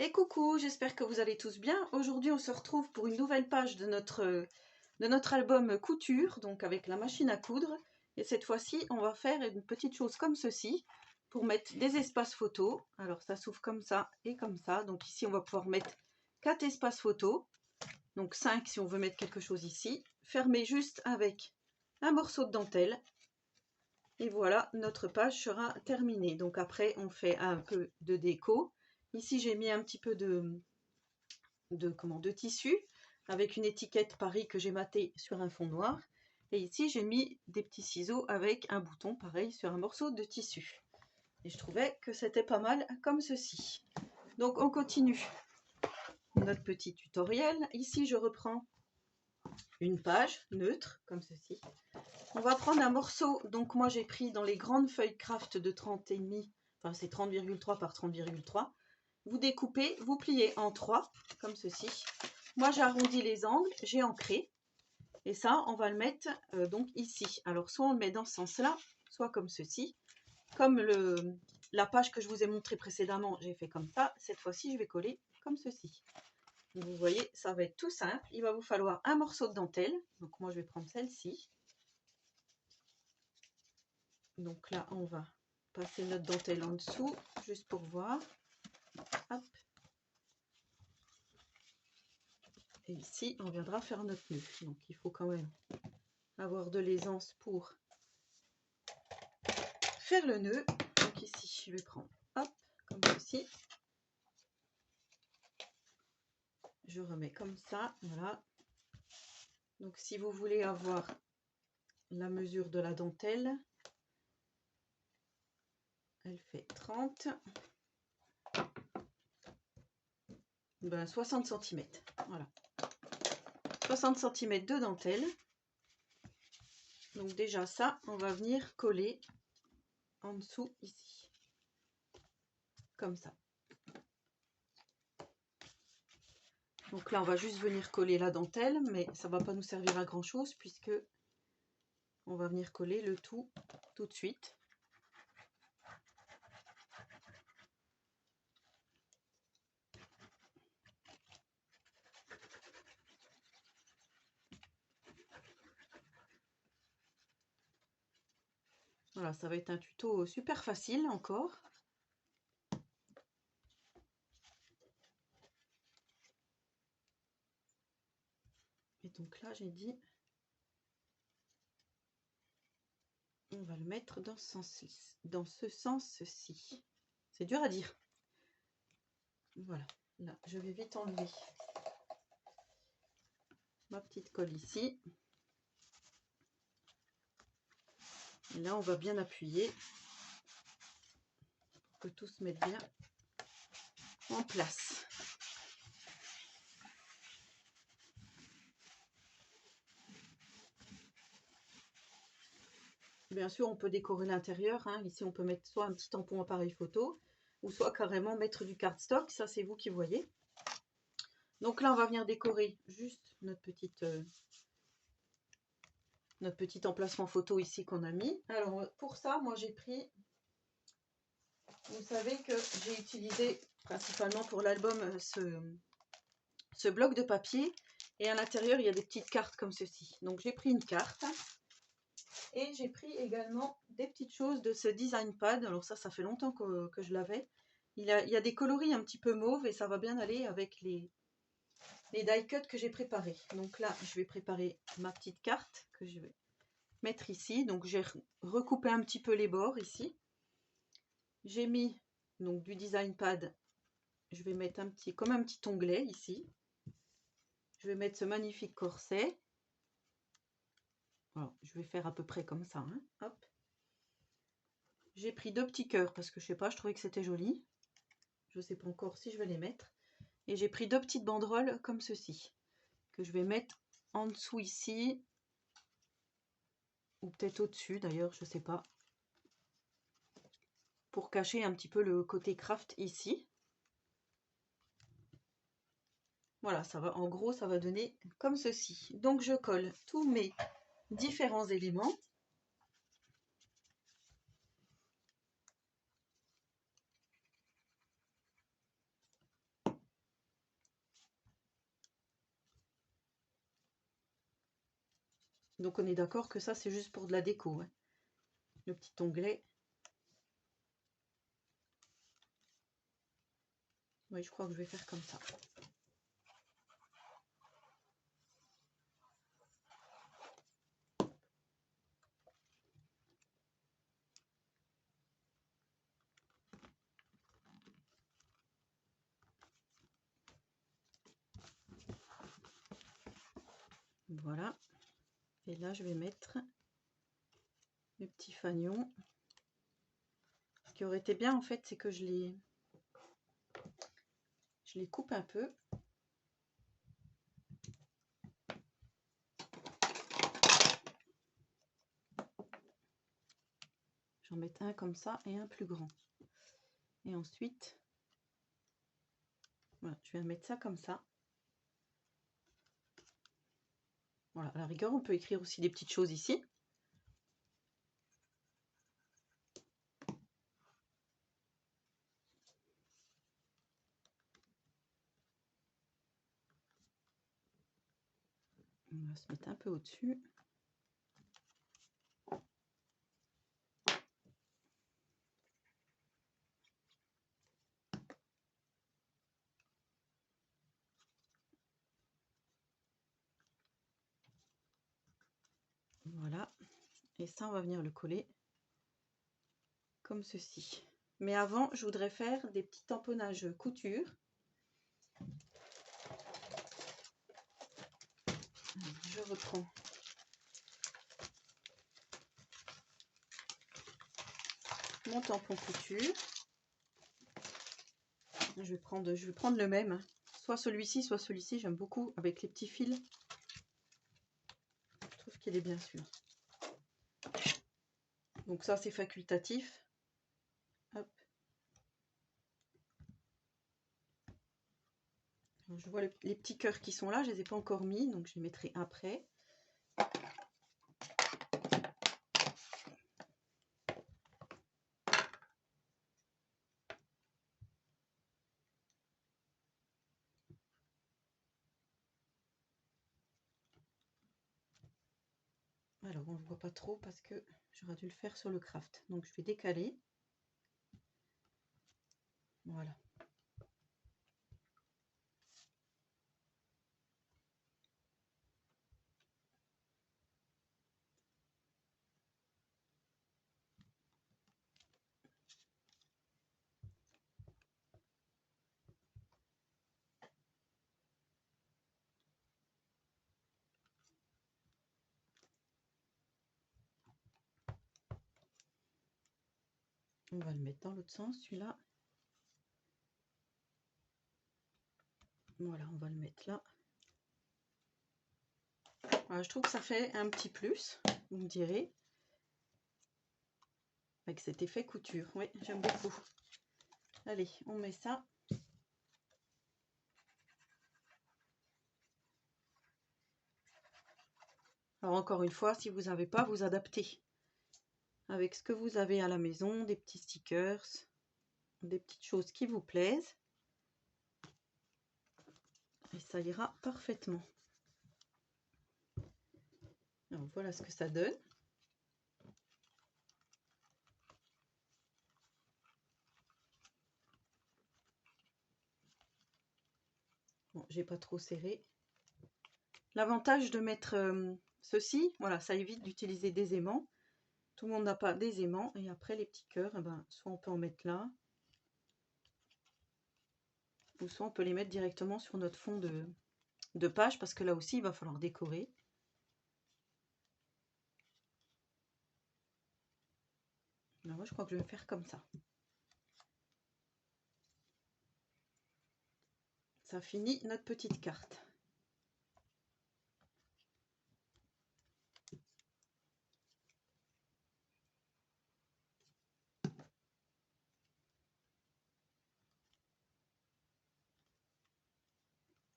Et coucou, j'espère que vous allez tous bien. Aujourd'hui, on se retrouve pour une nouvelle page de notre album couture, donc avec la machine à coudre. Et cette fois-ci, on va faire une petite chose comme ceci pour mettre des espaces photos. Alors, ça s'ouvre comme ça et comme ça. Donc ici, on va pouvoir mettre 4 espaces photos. Donc 5 si on veut mettre quelque chose ici. Fermer juste avec un morceau de dentelle. Et voilà, notre page sera terminée. Donc après, on fait un peu de déco. Ici, j'ai mis un petit peu de tissu avec une étiquette Paris que j'ai maté sur un fond noir. Et ici, j'ai mis des petits ciseaux avec un bouton pareil sur un morceau de tissu. Et je trouvais que c'était pas mal comme ceci. Donc, on continue notre petit tutoriel. Ici, je reprends une page neutre comme ceci. On va prendre un morceau, donc moi j'ai pris dans les grandes feuilles craft de 30,5, enfin c'est 30,3 par 30,3. Vous découpez, vous pliez en 3, comme ceci. Moi j'ai arrondi les angles, j'ai ancré. Et ça, on va le mettre donc ici. Alors soit on le met dans ce sens-là, soit comme ceci. Comme la page que je vous ai montrée précédemment, j'ai fait comme ça. Cette fois-ci, je vais coller comme ceci. Donc, vous voyez, ça va être tout simple. Il va vous falloir un morceau de dentelle. Donc moi je vais prendre celle-ci. Donc là, on va passer notre dentelle en dessous, juste pour voir. Hop. Et ici, on viendra faire notre nœud. Donc, il faut quand même avoir de l'aisance pour faire le nœud. Donc ici, je vais prendre, hop, comme ceci. Je remets comme ça, voilà. Donc, si vous voulez avoir la mesure de la dentelle, elle fait 30, 60 cm. Voilà. 60 cm de dentelle. Donc déjà ça, on va venir coller en dessous ici. Comme ça. Donc là, on va juste venir coller la dentelle, mais ça ne va pas nous servir à grand chose puisque on va venir coller le tout de suite. Voilà, ça va être un tuto super facile encore. Et donc là, j'ai dit, on va le mettre dans ce sens-ci. C'est dur à dire. Voilà, là, je vais vite enlever ma petite colle ici. Et là, on va bien appuyer pour que tout se mette bien en place. Bien sûr, on peut décorer l'intérieur. Hein. Ici, on peut mettre soit un petit tampon appareil photo, ou soit carrément mettre du cardstock. Ça, c'est vous qui voyez. Donc là, on va venir décorer juste notre petit emplacement photo ici qu'on a mis. Alors, pour ça, moi, j'ai pris... Vous savez que j'ai utilisé principalement pour l'album ce bloc de papier. Et à l'intérieur, il y a des petites cartes comme ceci. Donc, j'ai pris une carte. Et j'ai pris également des petites choses de ce design pad. Alors ça fait longtemps que je l'avais. Il y a des coloris un petit peu mauve et ça va bien aller avec les die cuts que j'ai préparés. Donc là, je vais préparer ma petite carte que je vais mettre ici. Donc j'ai recoupé un petit peu les bords ici. J'ai mis donc du design pad. Je vais mettre comme un petit onglet ici. Je vais mettre ce magnifique corset. Alors, je vais faire à peu près comme ça. Hein. Hop. J'ai pris 2 petits cœurs parce que je sais pas, je trouvais que c'était joli. Je ne sais pas encore si je vais les mettre. Et j'ai pris 2 petites banderoles comme ceci, que je vais mettre en dessous ici, ou peut-être au-dessus d'ailleurs, je ne sais pas, pour cacher un petit peu le côté craft ici. Voilà, ça va, en gros, ça va donner comme ceci. Donc je colle tous mes différents éléments. Donc on est d'accord que ça c'est juste pour de la déco, hein. Le petit onglet. Oui, je crois que je vais faire comme ça. Voilà. Et là, je vais mettre les petits fanions. Ce qui aurait été bien, en fait, c'est que je les coupe un peu. J'en mets un comme ça et un plus grand. Et ensuite, voilà, je vais mettre ça comme ça. Voilà, à la rigueur, on peut écrire aussi des petites choses ici. On va se mettre un peu au-dessus. Voilà. Et ça, on va venir le coller comme ceci. Mais avant, je voudrais faire des petits tamponnages couture. Je reprends mon tampon couture. Je vais prendre le même, soit celui-ci, soit celui-ci. J'aime beaucoup avec les petits fils. Je trouve qu'il est bien sûr. Donc ça, c'est facultatif. Hop. Alors, je vois les petits cœurs qui sont là, je les ai pas encore mis, donc je les mettrai après. Alors, on ne le voit pas trop parce que j'aurais dû le faire sur le craft. Donc, je vais décaler. Voilà. On va le mettre dans l'autre sens, celui-là. Voilà, on va le mettre là. Voilà, je trouve que ça fait un petit plus, vous me direz. Avec cet effet couture. Oui, j'aime beaucoup. Allez, on met ça. Alors encore une fois, si vous n'avez pas, vous adaptez. Avec ce que vous avez à la maison, des petits stickers, des petites choses qui vous plaisent. Et ça ira parfaitement. Alors voilà ce que ça donne. Bon, j'ai pas trop serré. L'avantage de mettre ceci, voilà, ça évite d'utiliser des aimants. Tout le monde n'a pas des aimants. Et après les petits cœurs, eh ben, soit on peut en mettre là, ou soit on peut les mettre directement sur notre fond de page, parce que là aussi il va falloir décorer. Alors moi je crois que je vais faire comme ça. Ça finit notre petite carte.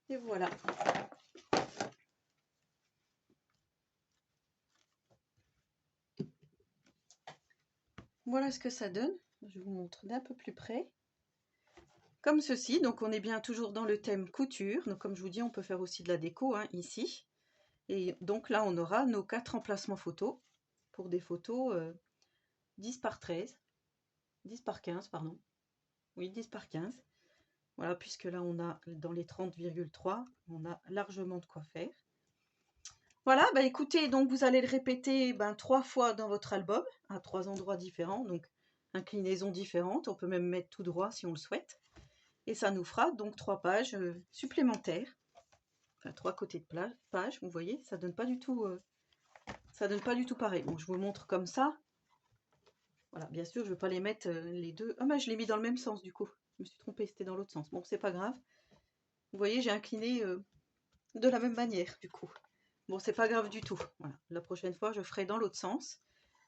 Et voilà. Voilà ce que ça donne. Je vous montre d'un peu plus près. Comme ceci, donc on est bien toujours dans le thème couture. Donc comme je vous dis, on peut faire aussi de la déco hein, ici. Et donc là, on aura nos 4 emplacements photos pour des photos 10 par 13, 10 par 15, pardon. Oui, 10 par 15. Voilà, puisque là, on a dans les 30,3, on a largement de quoi faire. Voilà, bah écoutez, donc vous allez le répéter 3 fois dans votre album, à 3 endroits différents, donc inclinaisons différentes. On peut même mettre tout droit si on le souhaite. Et ça nous fera donc 3 pages supplémentaires. Enfin, 3 côtés de page, vous voyez, ça donne pas du tout pareil. Bon, je vous le montre comme ça. Voilà, bien sûr, je ne vais pas les mettre les deux. Ah, bah, je l'ai mis dans le même sens du coup. Je me suis trompée, c'était dans l'autre sens. Bon, c'est pas grave. Vous voyez, j'ai incliné de la même manière du coup. Bon, c'est pas grave du tout. Voilà. La prochaine fois, je ferai dans l'autre sens.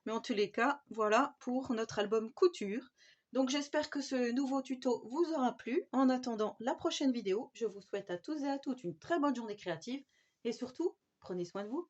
Mais en tous les cas, voilà pour notre album couture. Donc j'espère que ce nouveau tuto vous aura plu. En attendant la prochaine vidéo, je vous souhaite à tous et à toutes une très bonne journée créative. Et surtout, prenez soin de vous.